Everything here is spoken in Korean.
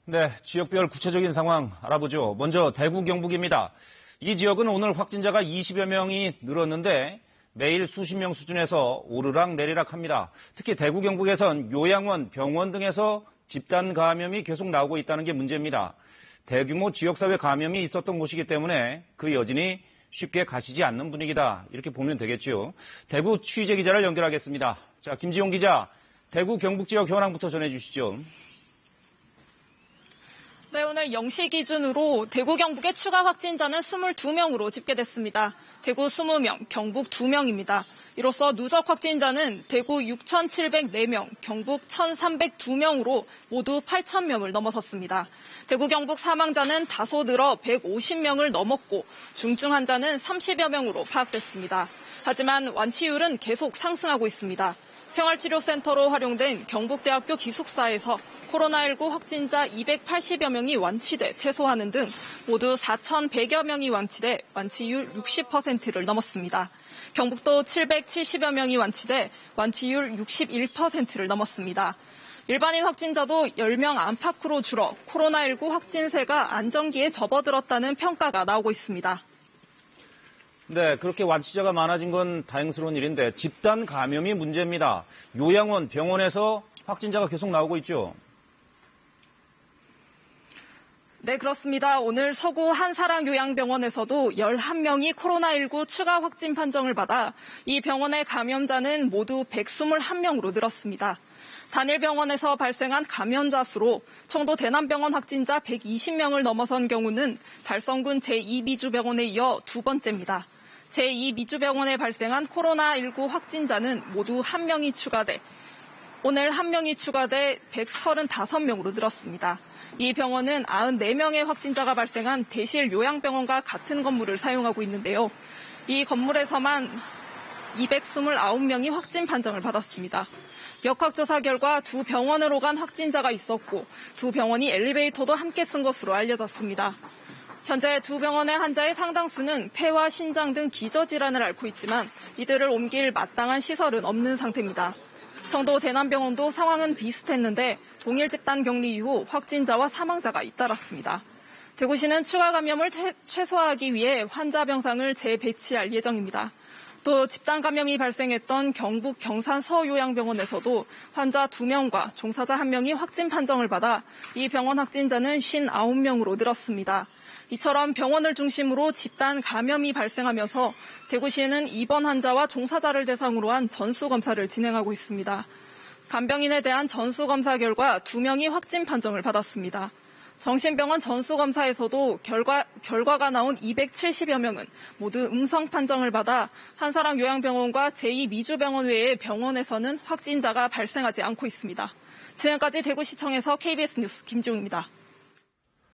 네, 지역별 구체적인 상황 알아보죠. 먼저 대구 경북입니다. 이 지역은 오늘 확진자가 20여 명이 늘었는데 매일 수십 명 수준에서 오르락 내리락 합니다. 특히 대구 경북에선 요양원, 병원 등에서 집단 감염이 계속 나오고 있다는 게 문제입니다. 대규모 지역사회 감염이 있었던 곳이기 때문에 그 여진이 쉽게 가시지 않는 분위기다. 이렇게 보면 되겠죠. 대구 취재기자를 연결하겠습니다. 자, 김지용 기자, 대구 경북 지역 현황부터 전해주시죠. 네, 오늘 0시 기준으로 대구 경북의 추가 확진자는 22명으로 집계됐습니다. 대구 20명, 경북 2명입니다. 이로써 누적 확진자는 대구 6,704명, 경북 1,302명으로 모두 8,000명을 넘어섰습니다. 대구 경북 사망자는 다소 늘어 150명을 넘었고 중증 환자는 30여 명으로 파악됐습니다. 하지만 완치율은 계속 상승하고 있습니다. 생활치료센터로 활용된 경북대학교 기숙사에서 코로나19 확진자 280여 명이 완치돼 퇴소하는 등 모두 4,100여 명이 완치돼 완치율 60%를 넘었습니다. 경북도 770여 명이 완치돼 완치율 61%를 넘었습니다. 일반인 확진자도 10명 안팎으로 줄어 코로나19 확진세가 안정기에 접어들었다는 평가가 나오고 있습니다. 네, 그렇게 완치자가 많아진 건 다행스러운 일인데 집단 감염이 문제입니다. 요양원, 병원에서 확진자가 계속 나오고 있죠. 네, 그렇습니다. 오늘 서구 한사랑요양병원에서도 11명이 코로나19 추가 확진 판정을 받아 이 병원의 감염자는 모두 121명으로 늘었습니다. 단일 병원에서 발생한 감염자 수로 청도 대남병원 확진자 120명을 넘어선 경우는 달성군 제2미주병원에 이어 두 번째입니다. 제2미주병원에 발생한 코로나19 확진자는 모두 1명이 추가돼 오늘 1명이 추가돼 135명으로 늘었습니다. 이 병원은 94명의 확진자가 발생한 대실 요양병원과 같은 건물을 사용하고 있는데요. 이 건물에서만 229명이 확진 판정을 받았습니다. 역학조사 결과 두 병원으로 간 확진자가 있었고 두 병원이 엘리베이터도 함께 쓴 것으로 알려졌습니다. 현재 두 병원의 환자의 상당수는 폐와 신장 등 기저질환을 앓고 있지만 이들을 옮길 마땅한 시설은 없는 상태입니다. 청도 대남병원도 상황은 비슷했는데 동일 집단 격리 이후 확진자와 사망자가 잇따랐습니다. 대구시는 추가 감염을 최소화하기 위해 환자 병상을 재배치할 예정입니다. 또 집단 감염이 발생했던 경북 경산 서요양병원에서도 환자 2명과 종사자 1명이 확진 판정을 받아 이 병원 확진자는 59명으로 늘었습니다. 이처럼 병원을 중심으로 집단 감염이 발생하면서 대구시는 입원 환자와 종사자를 대상으로 한 전수검사를 진행하고 있습니다. 간병인에 대한 전수검사 결과 2명이 확진 판정을 받았습니다. 정신병원 전수검사에서도 결과가 나온 270여 명은 모두 음성 판정을 받아 한사랑 요양병원과 제2미주병원 외의 병원에서는 확진자가 발생하지 않고 있습니다. 지금까지 대구시청에서 KBS 뉴스 김지웅입니다.